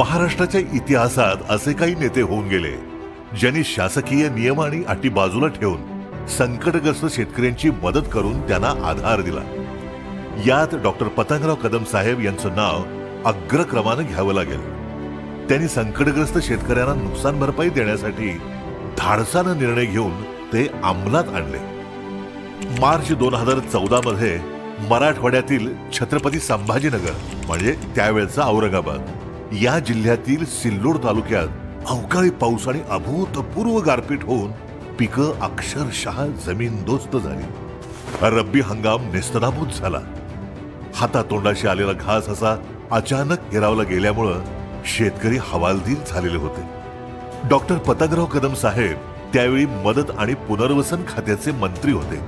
महाराष्ट्राच्या इतिहासात असे काही नेते होऊन गेले ज्यांनी शासकीय नियम आणि अटी बाजूला ठेवून संकटग्रस्त शेतकऱ्यांची मदत करून त्यांना आधार दिला। यात डॉक्टर पतंगराव कदम साहेब यांचं नाव अग्रक्रमाने घ्यावं लागेल। त्यांनी संकटग्रस्त शेतकऱ्यांना नुकसान भरपाई देण्यासाठी धाडसाने निर्णय घेऊन ते अंमलात आणले। मार्च 2014 मध्ये मराठवाड्यातील छत्रपती संभाजीनगर म्हणजे त्यावेळचा औरंगाबाद या जिल्ह्यातील सिल्लोड तालुक्यात अवकाळी पाऊस आणि अभूतपूर्व गारपीट होऊन पिकं अक्षरशः जमीनदोस्त झाली। रब्बी हंगाम नेस्तनाबूत झाला। हातातोंडाशी आलेला घास असा अचानक हिरावला गेल्यामुळे शेतकरी हवालदिल झालेले होते। डॉक्टर पतंगराव कदम साहेब त्यावेळी मदत आणि पुनर्वसन खात्याचे मंत्री होते।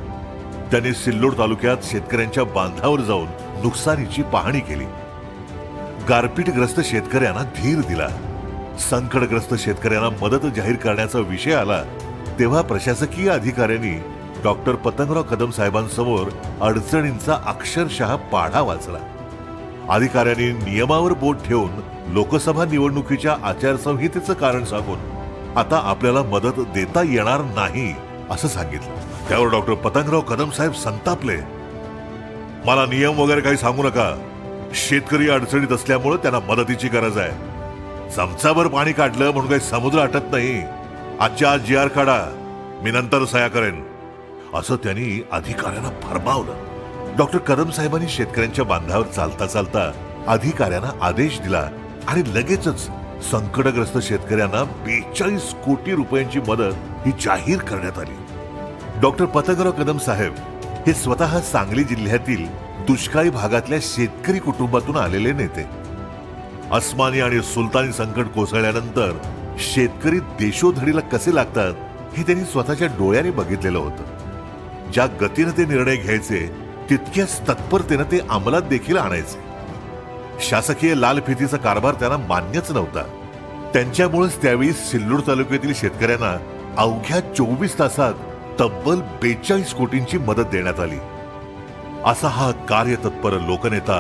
त्यांनी सिल्लोड तालुक्यात शेतकऱ्यांच्या बांधावर जाऊन नुकसानीची पाहणी केली। गारपीटग्रस्त शेतकऱ्यांना धीर दिला। संकटग्रस्त शेतकऱ्यांना मदत जाहीर करण्याचा विषय आला तेव्हा प्रशासकीय अधिकाऱ्यांनी डॉक्टर पतंगराव कदम साहेबांसमोर अडचणींचा अक्षरशः पाढा वाचला। अधिकाऱ्यांनी नियमावर बोट ठेवून लोकसभा निवडणुकीच्या आचारसंहितेचं कारण सांगून आता आपल्याला मदत देता येणार नाही असं सांगितलं। त्यावर डॉक्टर पतंगराव कदम साहेब संतापले। मला नियम वगैरे काही सांगू नका। शेतकरी अडचणीत असल्यामुळे त्यांना मदतीची गरज आहे। चमचाभर पाणी काढलं म्हणून काही समुद्र आटत नाही। आजच्या आज जी आर काढा, मी नंतर सह्या करेन असं त्यांनी अधिकाऱ्यांना फरमावलं। डॉक्टर कदम साहेबांनी शेतकऱ्यांच्या बांधावर चालता चालता अधिकाऱ्यांना आदेश दिला आणि लगेचच संकटग्रस्त शेतकऱ्यांना 42 कोटी रुपयांची मदत ही जाहीर करण्यात आली। डॉक्टर पतंगराव कदम साहेब हे स्वतः सांगली जिल्ह्यातील दुष्काळी भागातल्या शेतकरी कुटुंबातून आलेले नेते। अस्मानी आणि सुलतानी संकट कोसळल्यानंतर शेतकरी देशोधडीला कसे लागतात हे त्यांनी स्वतःच्या डोळ्याने बघितलेलं होतं। ज्या गतीने ते निर्णय घ्यायचे तितक्याच तत्परतेने ते अंमलात देखील आणायचे। शासकीय लालफितीचा कारभार त्यांना मान्यच नव्हता। त्यांच्यामुळेच त्यावेळी सिल्लोड तालुक्यातील शेतकऱ्यांना अवघ्या 24 तासात तब्बल 42 कोटींची मदत देण्यात आली। असा हा कार्यतत्पर लोकनेता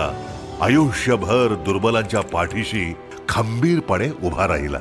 आयुष्यभर दुर्बलांच्या पाठीशी खंबीरपणे उभा राहिला।